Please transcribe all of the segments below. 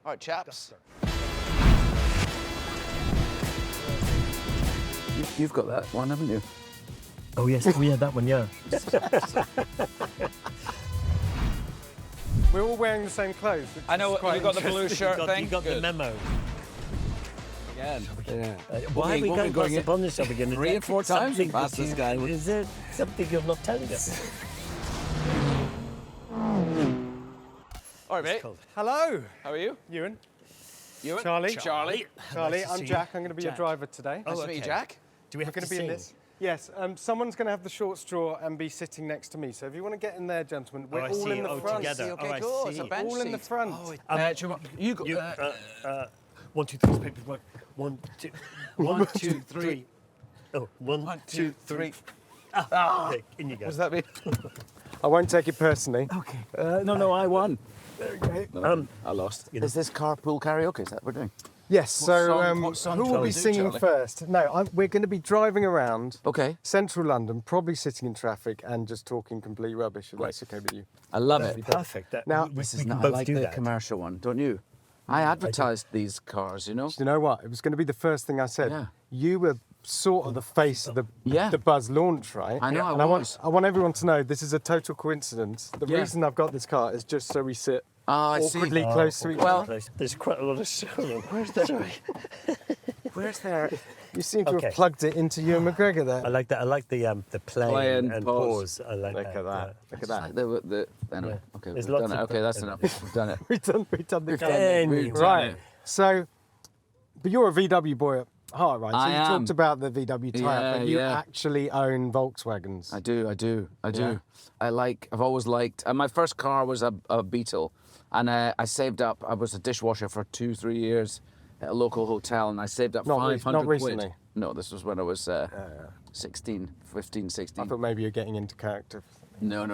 All right, chaps. You've got that one, haven't you? Oh, yes. Oh, yeah, that one, yeah. We're all wearing the same clothes. which I know is quite you got the blue interesting. shirt thing. You got the Good. memo. Again. Yeah. Why are we What going past upon this up again? 3 or 4 times we passed this guy. Is there something you're not telling us? All right, mate. Hello, How are you? Ewan. You? Charlie. Charlie. Charlie, Nice to I'm see you. Jack. I'm going to be your Jack. driver today. Nice to meet you, Jack. Do we We're have going to to be in sing? this. Yes, someone's going to have the short straw and be sitting next to me. So if you want to get in there, gentlemen, we're I all see. in the Oh, front. together. Okay, Oh, I cool. It's see. a bench All in the seat. front. Do you want- you go. You, 1, 2, 3, paperwork. 1, 2, 1, 2, 3. Oh, 1, 2, 3. Ah, in you go. What does that mean? I won't take it personally. Okay. No, I won. Okay. I lost. You know. Is this carpool karaoke? Is that what we're doing? Yes, so what song who shall will we be do, singing Charlie? first? No, we're going to be driving around Okay. central London, probably sitting in traffic and just talking complete rubbish, if that's okay with you. I love That'd it. be perfect. Now, This we is can not. I both like do the that. commercial one, don't you? I advertised these cars, you know. Do you know what? It was going to be the first thing I said. Yeah. You were sort of the face of Yeah. the Buzz launch, right? I know, I And was. I want everyone to know this is a total coincidence. The Yeah. reason I've got this car is just so we sit Ah, I see. awkwardly close to each Well- other. There's quite a lot of showroom. Where's that? Sorry. Where's there? You seem to Okay. have plugged it into Ewan McGregor there. I like that. I like the play Play and and pause. pause. I like Look that. at that. Look at that. Anyway, Yeah. okay, There's we've done lots it. of- Okay, that's enough. We've done it. We've done the car. Anyway. Right. So, but you're a VW boy at heart, right? So I you am. talked about the VW type, Yeah, but you yeah. actually own Volkswagens. I do. Yeah. I've always liked, and my first car was a Beetle, and I saved up, I was a dishwasher for 2-3 years at a local hotel, and I saved up Not 500 quid. recently? No, this was when I was 16, 15, I 16. thought maybe you're getting into character. No.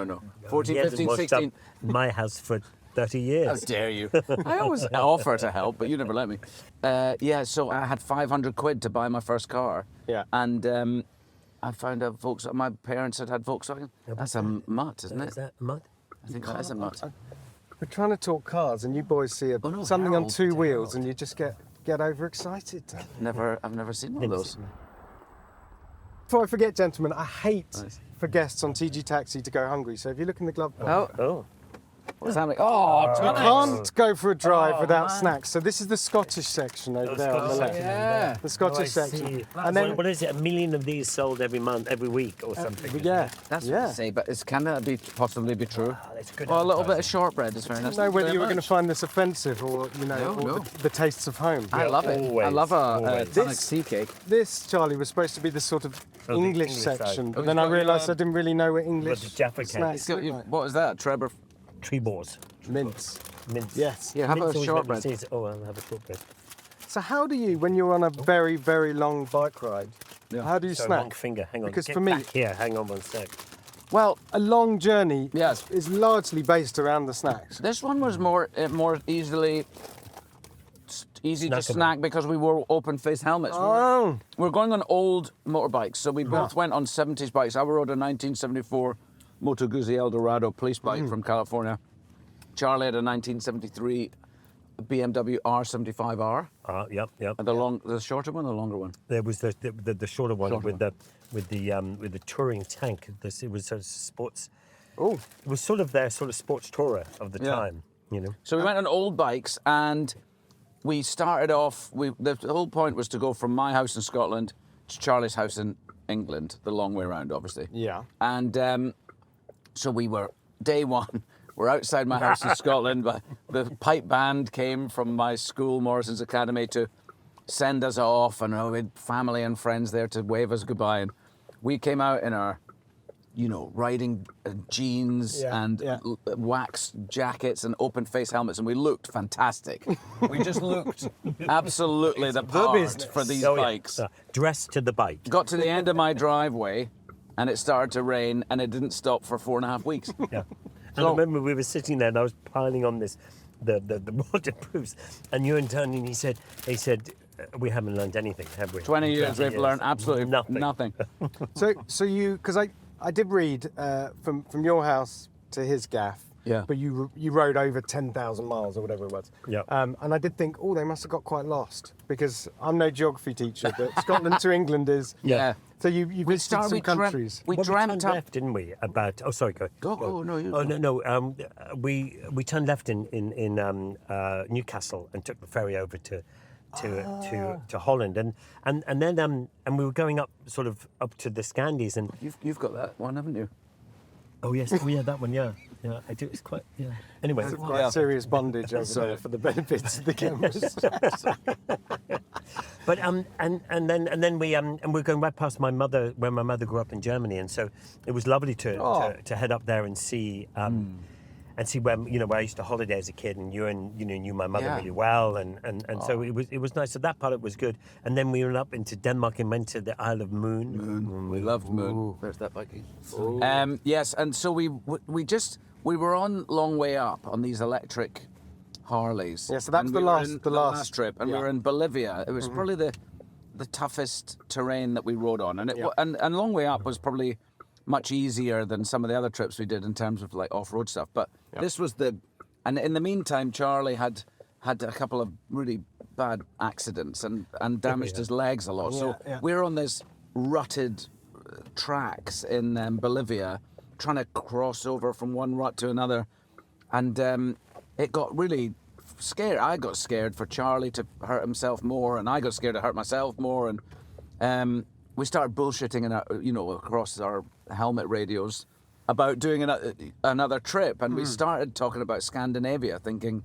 14, He hasn't 15, washed 16. up my house for 30 How years. dare you? I always offer to help, but you never let me. So I had 500 quid to buy my first car. Yeah. And I found a Volkswagen. My parents had Volkswagen. That's a mutt, isn't Is it? that mud? I think that is a mutt. We're trying to talk cars, and you boys see Oh, no, something on Harold, two wheels, Harold. and you just get overexcited. I've never seen one of those. Before I forget, gentlemen, I hate Nice. for guests on TG Taxi to go hungry. So if you look in the glove box, Oh. What's happening? Oh, you tonics. can't go for a drive without man. snacks. So this is the Scottish section over there on the Scottish left. section. Yeah. The Scottish section. And then, What is it? 1 million of these sold every month, every week, or something? isn't yeah, it? That's yeah. what they say, but can that possibly be true? Oh, that's good. Oh, a little bit of advertising. shortbread is very I nice. didn't know whether Thank you were very going to much. find this offensive or, No, or no. the tastes of home. I love it. I always, love a always. tonic tea cake. This, Charlie, was supposed to be the sort of the English English side. section, Oh, but he's then I got your, realised I didn't really know what English the Jaffa cake. snacks It's got look you- like. what is that, Trevor? Tree balls. Mince. Mince. Yes. Yeah, have Mince a always shortbread. makes me say, oh, I'll have a shortbread. So how do you, when you're on a very, very long bike ride, how do you So snack? long finger, hang on. Because Get for me- back here, hang on one sec. Well, A long journey Yes. is largely based around the snacks. this one was more easy to Snackable. snack because we wore open face helmets. Oh, We're going on old motorbikes, so we both went on 70s bikes. I rode a 1974 Moto Guzzi Eldorado police bike from California. Charlie had a 1973 BMW R75R. Yep. The shorter one, or the longer one? There was the shorter one Shorter with the touring tank. It was sort of sports. oh, It was sort of their sort of sports tourer of the Yeah. time, you know. So we went on old bikes, and we started off. The whole point was to go from my house in Scotland to Charlie's house in England, the long way around, obviously. yeah. And so we were day one. We're outside my house in Scotland. But the pipe band came from my school, Morrison's Academy, to send us off, and we had family and friends there to wave us goodbye. And we came out in our, riding jeans Yeah, and yeah. wax jackets and open face helmets, and we looked fantastic. We just looked absolutely the part business. for these Oh, yeah. bikes. Dressed to the bike. Got to the end of my driveway, and it started to rain, and it didn't stop for 4.5 weeks. Yeah. And I remember we were sitting there and I was piling on the waterproofs, and you and Tony, and he said, we haven't learned anything, have we? 20 years, 20 we've learned absolutely nothing. So you, because I did read from your house to his gaff, Yeah. but you rode over 10,000 miles or whatever it was. Yeah. And I did think, oh, they must have got quite lost because I'm no geography teacher, but Scotland to England is. Yeah. So you visited some countries. We Well, dreamt turned up. left, didn't we? About sorry, go. Oh, no, you. Oh no. We turned left in Newcastle and took the ferry over to Holland, and then we were going up sort of up to the Scandies, and You've got that one, haven't you? oh yes, oh yeah, that one, yeah, I do. It's quite Anyway, It's quite serious bondage over there for the benefits of the cameras. but and then we we're going right past my mother where my mother grew up in Germany, and so it was lovely to head up there and see. And see where where I used to holiday as a kid, and you knew my mother Yeah. really well, and so it was nice. So that part of it was good. And then we went up into Denmark and went to the Isle of Moon. We loved Moon. There's that Viking. Yes, and so we were on Long Way Up on these electric Harleys. Yeah, so that's And the we were last- in the last- trip, and we were in Bolivia. It was probably the toughest terrain that we rode on, and and Long Way Up was probably much easier than some of the other trips we did in terms of like off-road stuff. But this was and in the meantime, Charlie had a couple of really bad accidents and damaged his legs a lot. So we're on this rutted tracks in Bolivia, trying to cross over from one rut to another, and it got really scared. I got scared for Charlie to hurt himself more, and I got scared to hurt myself more, and we started bullshitting across our helmet radios about doing another trip, and we started talking about Scandinavia, thinking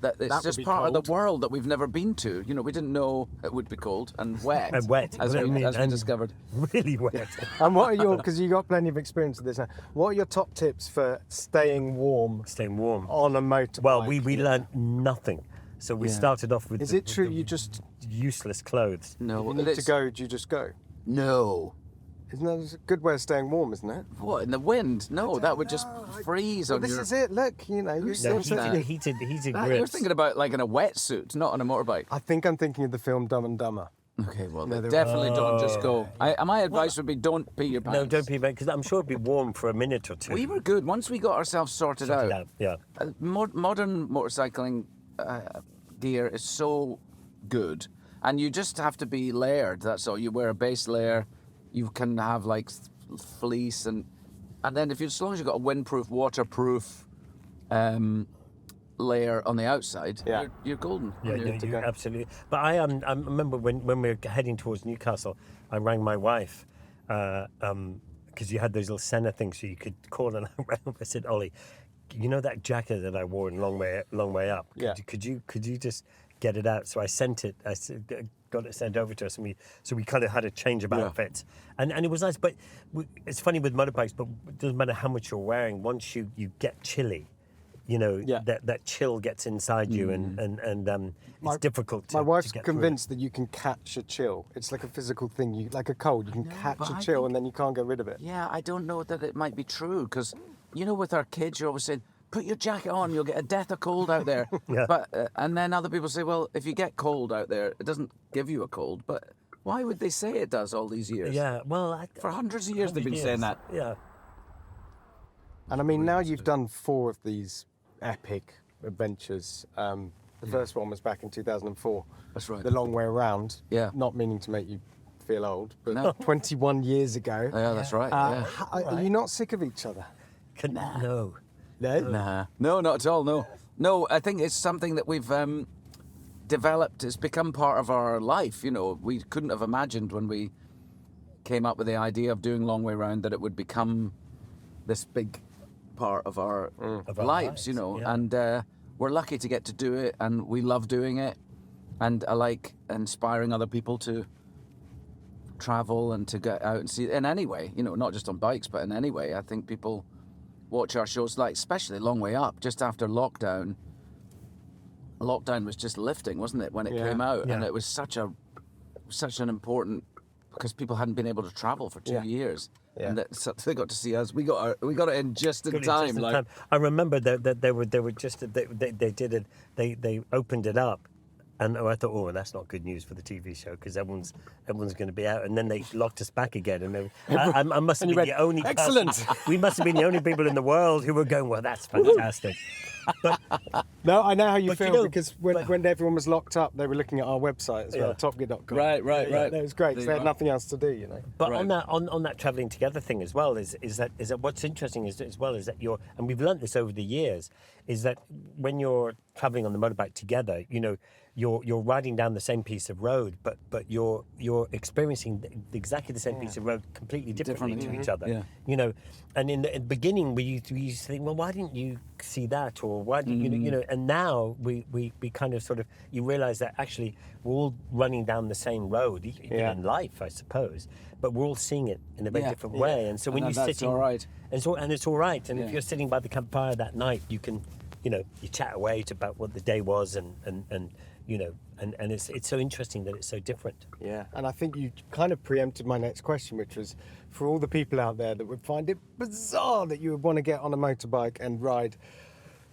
that it's just part of the world that we've never been to. We didn't know it would be cold and wet. And wet, as we and discovered. Really wet. And what are because you got plenty of experience with this now, what are your top tips for staying warm Staying warm. on a motorbike? Well, we learned nothing. So we started off with. Is it true you just useless clothes? No, you need to go? Do you just go? No. Isn't that a good way of staying warm, isn't it? What, in the wind? No, that would just freeze Well, on this your... is it. Look, you're No, still heated You're grips. thinking about like in a wetsuit, not on a motorbike. I think I'm thinking of the film Dumb and Dumber. Okay, well, No, definitely don't just go. My advice would be don't pee your pants. No, don't be bad, because I'm sure it'd be warm for a minute or two. We were good. Once we got ourselves sorted out, Yeah. modern motorcycling gear is so good. And you just have to be layered, that's all. You wear a base layer, you can have like fleece, and then as long as you've got a windproof, waterproof layer on the outside, you're golden. Yeah, you absolutely. But I remember when we were heading towards Newcastle, I rang my wife because you had those little Senna things so you could call, and I said, Ollie, you know that jacket that I wore in Long Way Up? Could you just get it out? So I sent it. Got it sent over to us, and we kind of had a change of outfits, and it was nice. But it's funny with motorbikes, but it doesn't matter how much you're wearing. Once you get chilly, that chill gets inside you, and it's difficult. My wife's to get convinced that you can catch a chill. It's like a physical thing. Like a cold, you can catch a chill, and then you can't get rid of it. Yeah, I don't know that it might be true, because with our kids, you're always saying, put your jacket on, you'll get a death of cold out there. But and then other people say, well, if you get cold out there, it doesn't give you a cold. But why would they say it does all these years? Yeah, well, for hundreds of years they've been saying that. Yeah. And I mean, now you've done 4 of these epic adventures. The first one was back in 2004. That's right. The long way around. Yeah. Not meaning to make you feel old, but No. 21 years ago. Yeah, that's right. Yeah. Are you not sick of each other? No. No. Nah. No, not at all. No. I think it's something that we've developed. It's become part of our life. We couldn't have imagined when we came up with the idea of doing Long Way Round that it would become this big part of our lives. And we're lucky to get to do it, and we love doing it, and I like inspiring other people to travel and to get out and see in any way, not just on bikes, but in any way. I think people watch our shows, like especially Long Way Up, just after lockdown. Lockdown was just lifting, wasn't it, when it came out? Yeah. And it was such an important, because people hadn't been able to travel for 2 years. Yeah. And so they got to see us. We got it in just in time. I remember that they were just they did it. They opened it up, And I thought, oh, that's not good news for the TV show because everyone's going to be out. And then they locked us back again. And I must have been the only person. excellent. We must have been the only people in the world who were going, well, that's fantastic. But No, I know how you But you feel know, because when everyone was locked up, they were looking at our website as well, Yeah. topgear.com. Right. It was great 'cause they had nothing else to do, you know. But Right. on that travelling together thing as well is that what's interesting is as well is that and we've learnt this over the years, is that when you're travelling on the motorbike together, you know, you're riding down the same piece of road, but you're experiencing exactly the same piece of road completely differently to each other. Yeah. You know, and in the beginning we used to think, well, why didn't you see that, or why didn't you know? And now we kind of sort of you realise that actually we're all running down the same road, even in life, I suppose, but we're all seeing it in a very different way. And so when And you're that's sitting, all right. it's all right. And if you're sitting by the campfire that night, you can, you know, you chat away about what the day was, and you know, and it's so interesting that it's so different. Yeah, and I think you kind of preempted my next question, which was for all the people out there that would find it bizarre that you would want to get on a motorbike and ride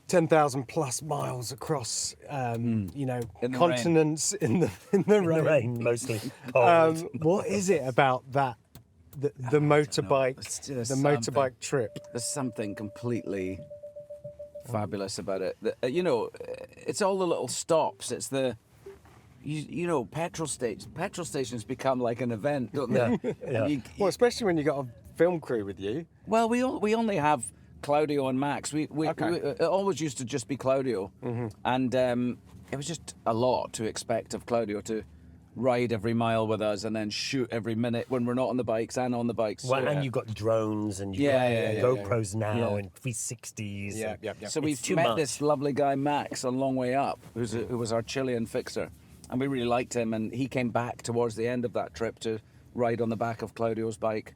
10,000 plus miles across, you know, In the continents in the In the rain. rain, mostly. Cold. What is it about that, the motorbike, It's the just motorbike trip? There's something completely fabulous about it. You know, it's all the little stops. It's the, you know, petrol stations become like an event, don't they? Yeah. Well, especially when you got a film crew with you. Well, we only have Claudio and Max. We Okay. it always used to just be Claudio, and it was just a lot to expect of Claudio to ride every mile with us and then shoot every minute when we're not on the bikes and on the bikes. Well, So- and you've got drones and you've Yeah, got yeah. GoPros now Yeah. and 360s. Yeah, and- yeah, yeah. So It's we've too met much. this lovely guy Max on Long Way Up, who was our Chilean fixer, and we really liked him. And he came back towards the end of that trip to ride on the back of Claudio's bike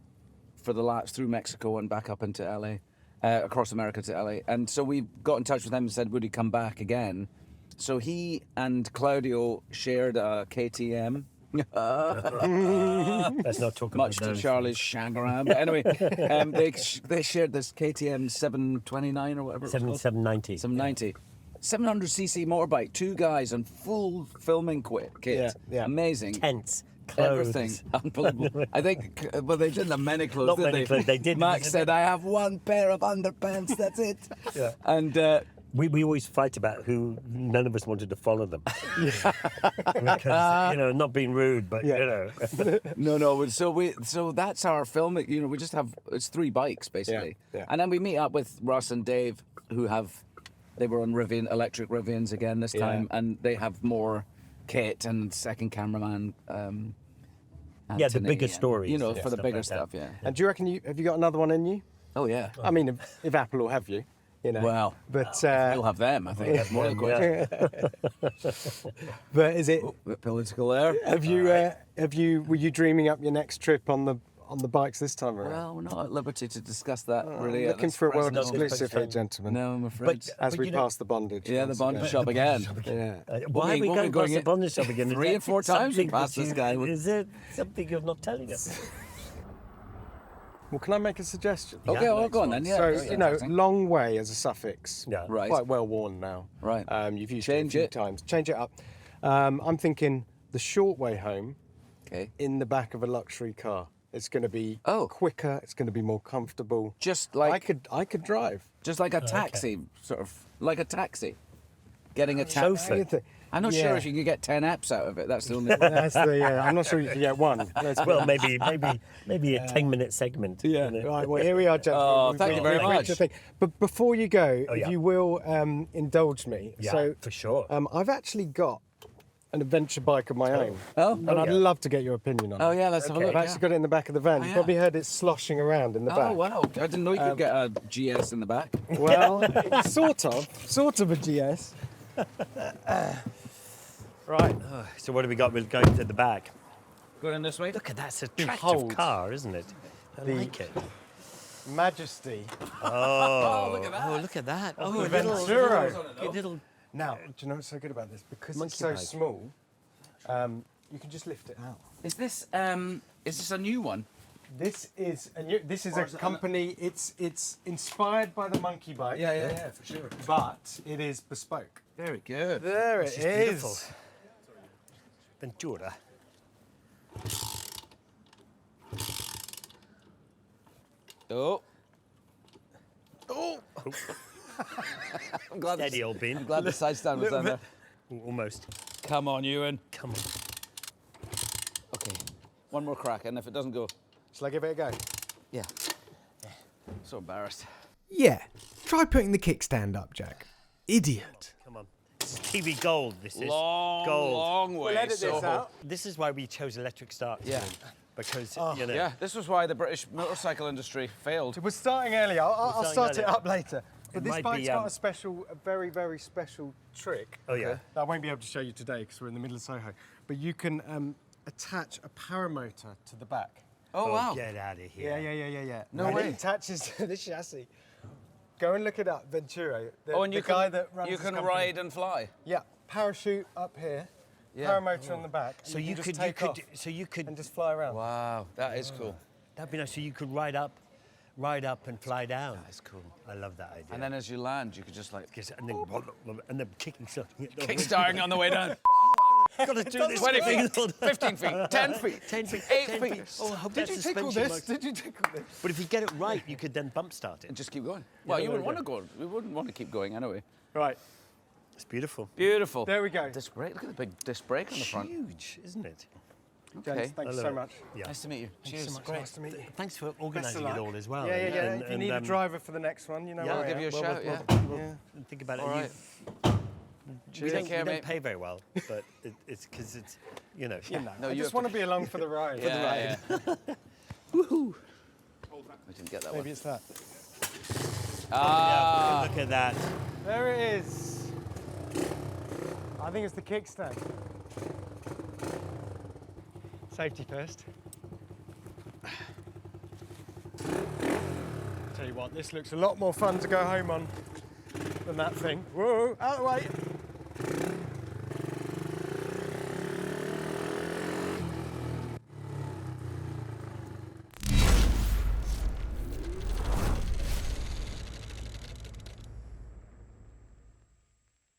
for the laps through Mexico and back up into LA, across America to LA. And so we got in touch with him and said, would he come back again? So he and Claudio shared a KTM. Let's not talk about Much to those. Charlie's chagrin. But anyway, they shared this KTM 729 or whatever it was called. 790. 790. 700cc motorbike, two guys on full filming kit. Yeah, yeah. Amazing. Tents, clothes. Everything. Unbelievable. I think, well, they didn't have many clothes, Not did many they? clothes, they did. Max said, I have one pair of underpants, that's it. Yeah. And We always fight about who none of us wanted to follow them. Because, you know, not being rude, but, you know. no. So that's our film. You know, we just have, it's three bikes, basically. Yeah. And then we meet up with Russ and Dave, who they were on Rivian, electric Rivians again this time, and they have more kit and second cameraman. Yeah, the Anthony bigger and, stories. you know, Yeah, for the stuff bigger like that. stuff. Yeah. And do you reckon have you got another one in you? Oh yeah. I mean, if Apple will have you, you know. Well, but we'll have them. I think that's more the question. but is it? Bit political there. Were you dreaming up your next trip on the bikes this time around? Well, we're not at liberty to discuss that really. at Looking this for a world present moment. exclusive here, gentlemen. No, I'm afraid. As we you know- pass the bondage. Yeah, the once bond again. shop again. Yeah. Why are we What going past the in- bondage shop again? Is 3 there or 4 times we something passed that this you- guy. Is there something you're not telling us? Well, can I make a suggestion? Okay, well, go on then. Yeah. So that's you know, interesting. long way as a suffix. Yeah. Right. Quite well worn now. Right. You've used Change it a few it. times. Change it up. I'm thinking the short way home Okay. in the back of a luxury car. It's going to be Oh. quicker. It's going to be more comfortable. Just like I could drive. just like a taxi, sort of like a taxi. Getting a Chauffeur. taxi. You think- I'm not sure Yeah. if you can get 10 apps out of it. That's the only. That's the. I'm not sure you can get one. Well, maybe a 10-minute segment. Yeah. you know. Right, well, here we are, gentlemen. Oh, We've thank got you very a great much. thing. But before you go, Oh, yeah. if you will indulge me. Yeah, So, for sure. I've actually got an adventure bike of my own. Oh. And I'd yeah. love to get your opinion on Oh it. yeah, let's have a Okay. look. I've actually got it in the back of the van. Oh, You yeah. probably heard it sloshing around in the Oh back. wow! I didn't know you could get a GS in the back. Well, sort of a GS. Right. So what have we got? We're going to the back. Going this way. Look at that. It's a attractive Behold car, isn't it? I the- like it. Majesty. Oh, look at that. Oh, look at that. Oh, the a little, Venturo. little. Now, do you know what's so good about this? Because Monkey it's so bike. small, you can just lift it out. Is this a new one? This is Or a is it company. It's inspired by the monkey bike. Yeah, for sure. But it is bespoke. Very good. There it is beautiful. is. Ventura. Oh. Oh. I'm glad. Steady, old bean. I'm glad the side stand was down there. Ooh, almost. Come on, Ewan. Come on. Okay. One more crack, and if it doesn't go, Shall I give it a go? yeah. So embarrassed. Yeah, try putting the kickstand up, Jack. Idiot. Come on. This is TV gold, this is. Long, gold. long way. We'll edit so this out. This is why we chose electric start. Yeah. Because, you know. Yeah, this was why the British motorcycle industry failed. We're starting early. I'll starting start it earlier. up later. But It this might bike's be, got a very, very special trick. Oh, yeah. That I won't be able to show you today because we're in the middle of Soho. But you can attach a paramotor to the back. Oh, wow. Get out of here. Yeah. No and way. it attaches to the chassis. Go and look it up, Ventura. Oh, and the you guy can, that runs you this can company. ride and fly. Yeah, parachute up here, Yeah. paramotor on the back. So and you can could, just take off you could, and just fly around. Wow, that is cool. that'd be nice. So you could ride up and fly down. That's cool. I love that idea. And then as you land, you could just like And then kicking stuff. kickstarting on the way down. Gotta do this. 20 feet, 15 feet, 10 feet, 10 feet, 8 10 feet. Oh, I hope Did that you tickle suspension this? works. Did you tickle this? But if you get it right, you could then bump start it. And just keep going. Well, you there wouldn't we want to go. We wouldn't want to keep going anyway. Right, It's beautiful. Beautiful. there we go. Disc brake. Look at the big disc brake on the front. Huge, isn't it? Okay. Gents, thank you I love so it. much. Yeah. Nice to meet you. Thank you Cheers. so much. Great. Nice to meet you. Thanks for Best of organising it luck. all as well. Yeah. And- If you and, need a driver for the next one, you know yeah, where I'll I give am. you a Well, shout, we'll yeah. think about All it. right. We Take care, don't mate. pay very well, but it's because it's, you know. You know, No, I you just have want to be along for the ride. Yeah, yeah. Woohoo! I didn't get that Maybe one. it's that. Ah, Look at that. There it is. I think it's the kickstand. Safety first. Tell you what, this looks a lot more fun to go home on than that thing. Whoa, out of the way.